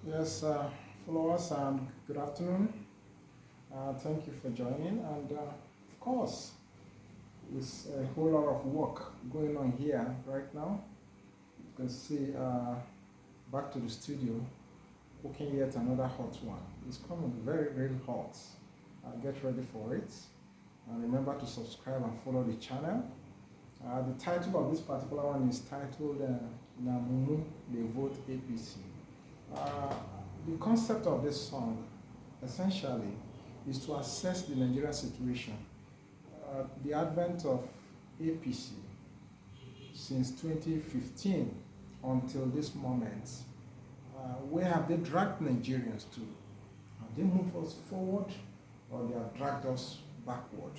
Yes, followers, and good afternoon. Thank you for joining. And of course, with a whole lot of work going on here right now. You can see back to the studio, cooking yet another hot one. It's coming very, very hot. Get ready for it. And remember to subscribe and follow the channel. The title of this particular one is titled Mumu De Vote APC. Uh, the concept of this song essentially is to assess the Nigerian situation. The advent of APC since 2015 until this moment, where have they dragged Nigerians to? Have they moved us forward or they have dragged us backward?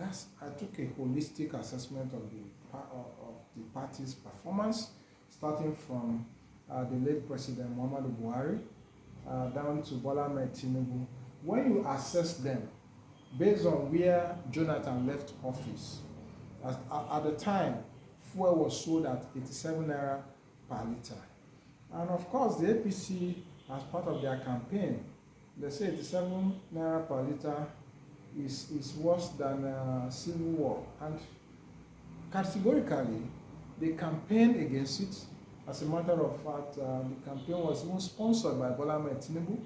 I took a holistic assessment of the party's performance, starting from the late President Muhammadu Buhari down to Bola Ahmed Tinubu. When you assess them based on where Jonathan left office, at the time, fuel was sold at 87 naira per litre. And of course, the APC, as part of their campaign, they say 87 naira per litre is worse than civil war. And categorically, they campaigned against it. As a matter of fact, the campaign was even sponsored by Bola Ahmed Tinubu,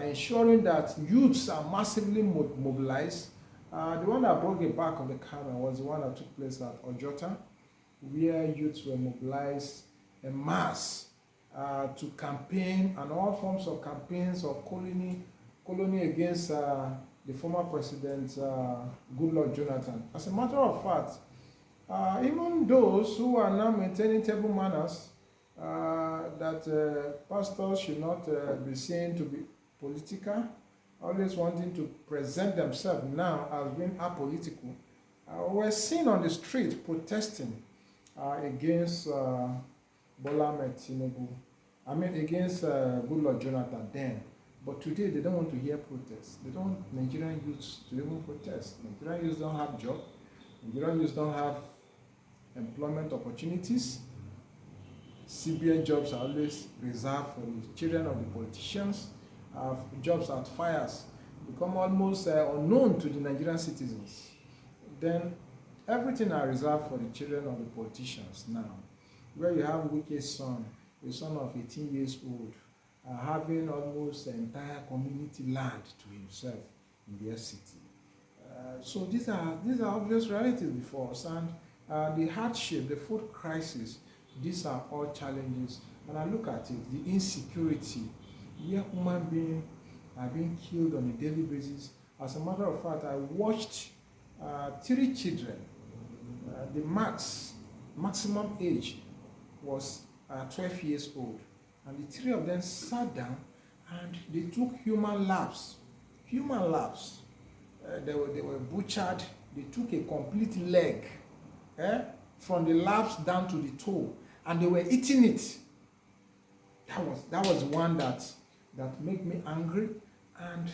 ensuring that youths are massively mobilized. The one that broke the back of the camera was the one that took place at Ojota, where youths were mobilized en masse to campaign, and all forms of campaigns of colony against the former president, Goodluck Jonathan. As a matter of fact, even those who are now maintaining table manners, that pastors should not be seen to be political, always wanting to present themselves now as being apolitical, were seen on the street protesting against Bola Ahmed Tinubu. Against Goodluck Jonathan then. But today they don't want to hear protests. They don't want Nigerian youths to even protest. Nigerian youths don't have jobs. Nigerian youths don't have employment opportunities. CBN jobs are always reserved for the children of the politicians. Jobs at fires become almost unknown to the Nigerian citizens. Then everything are reserved for the children of the politicians now. Where you have Wike's son, a son of 18 years old, having almost the entire community land to himself in their city. So these are obvious realities before us, and the hardship, the food crisis, these are all challenges. And I look at it, the insecurity, where human beings are being killed on a daily basis. As a matter of fact, I watched 3 children. The maximum age was 12 years old. And the 3 of them sat down and they took human labs. Human labs. They were butchered. They took a complete leg from the labs down to the toe, and they were eating it. That was one that made me angry, and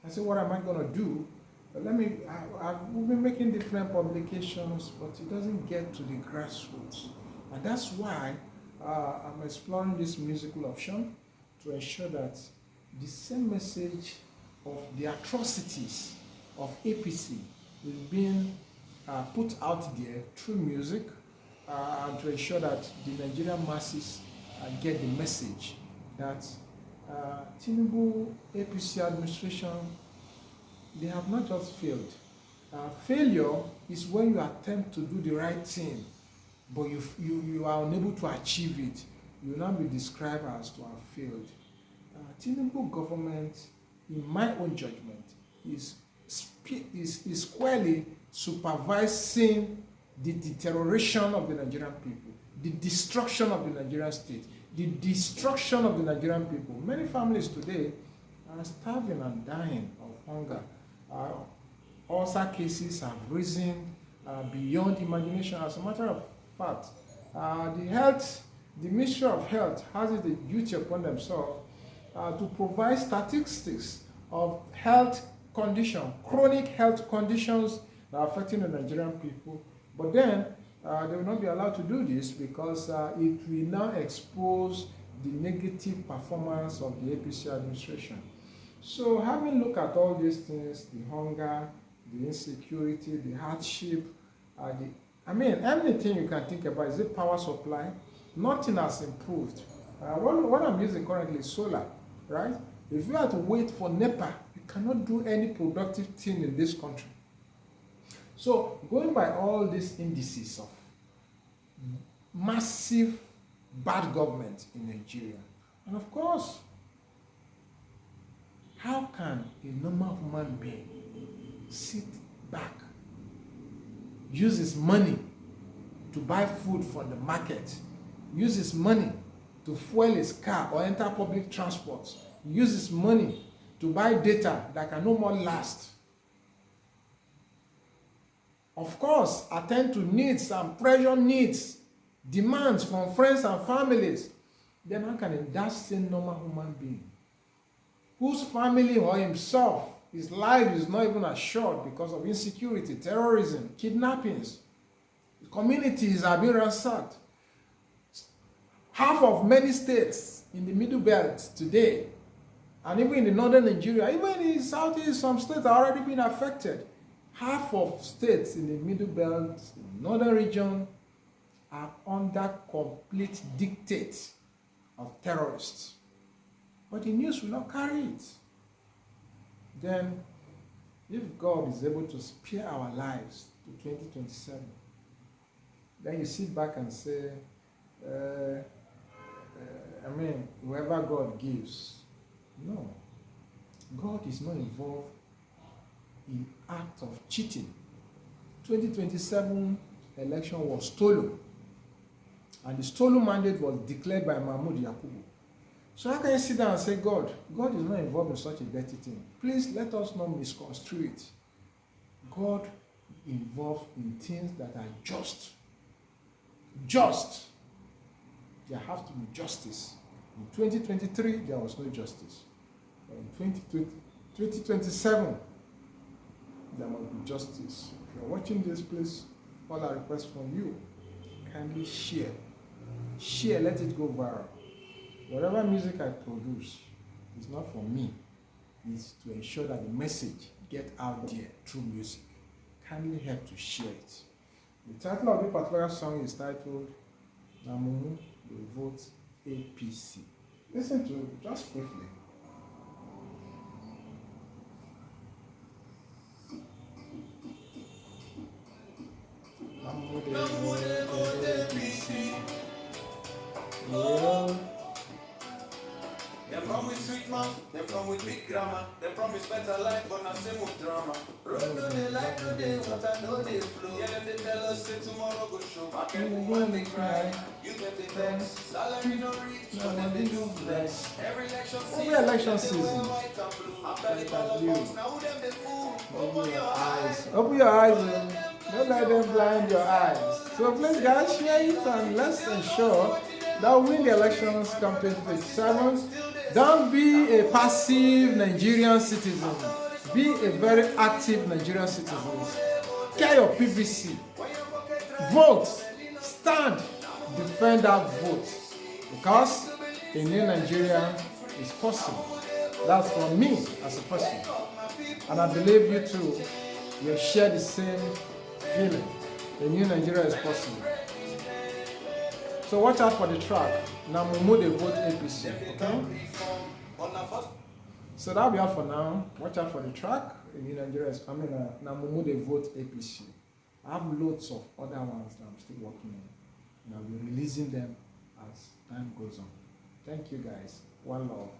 I said, what am I going to do? We've been making different publications, but it doesn't get to the grassroots, and that's why I'm exploring this musical option to ensure that the same message of the atrocities of APC is being put out there through music, and to ensure that the Nigerian masses get the message that Tinubu APC administration, they have not just failed. Failure is when you attempt to do the right thing, but you are unable to achieve it. You will not be described as to have failed. Tinubu government, in my own judgment, is squarely supervising the deterioration of the Nigerian people, the destruction of the Nigerian state, the destruction of the Nigerian people. Many families today are starving and dying of hunger. Ulcer cases have risen beyond imagination. As a matter of fact, the Ministry of Health has it the duty upon themselves to provide statistics of health condition, chronic health conditions that are affecting the Nigerian people. But then they will not be allowed to do this because it will now expose the negative performance of the APC administration. So having looked at all these things, the hunger, the insecurity, the hardship, anything you can think about, is it power supply? Nothing has improved. What I'm using currently is solar, right? If you have to wait for NEPA, you cannot do any productive thing in this country. So going by all these indices of massive bad government in Nigeria, and of course, how can a normal human being sit back, use his money to buy food from the market, use his money to fuel his car or enter public transport, use his money to buy data that can no more last, of course, attend to needs and pressure needs, demands from friends and families, then how can that same normal human being, whose family or himself, his life is not even assured because of insecurity, terrorism, kidnappings, communities are being ransacked. Half of many states in the Middle Belt today, and even in the northern Nigeria, even in the southeast, some states are already being affected. Half of states in the Middle Belt, northern region, are under complete dictate of terrorists. But the news will not carry it. Then, if God is able to spare our lives to 2027, then you sit back and say, whoever God gives. No. God is not involved in act of cheating. 2027 election was stolen. And the stolen mandate was declared by Mahmoud Yakubu. So how can you sit down and say, God is not involved in such a dirty thing? Please let us not misconstrue it. God involved in things that are just. Just. There has to be justice. In 2023, there was no justice. But in 2027, there must be justice. If you're watching this, please, all I request from you, kindly share. Share, let it go viral. Whatever music I produce is not for me. It's to ensure that the message get out there through music. Kindly help to share it. The title of the particular song is titled Mumu De Vote APC. Listen to it just briefly. Mumu De Vote APC. Yeah. They promise sweet mouth, they promise big grammar, they promise better life, but not same with drama. Road do they like today, what I know they flow. Yeah, then they tell us say tomorrow go show. Back and when they cry, you get the vex. Salary no reach, but then they do flex. Every election season, after the ballot, now them they fool. Open your eyes. Open your eyes, man. Don't let them blind your eyes. So please guys, share it and let's ensure that we win the elections come 2027. Don't be a passive Nigerian citizen. Be a very active Nigerian citizen. Get your PVC. Vote. Stand. Defend that vote. Because a new Nigeria is possible. That's for me as a person. And I believe you too will share the same feeling. A new Nigeria is possible. So watch out for the track. Now Mumu De Vote APC. Okay? So that'll be all for now. Watch out for the track. A new Nigeria is coming. Now Mumu De Vote APC. I have loads of other ones that I'm still working on. And I'll be releasing them as time goes on. Thank you guys. One love.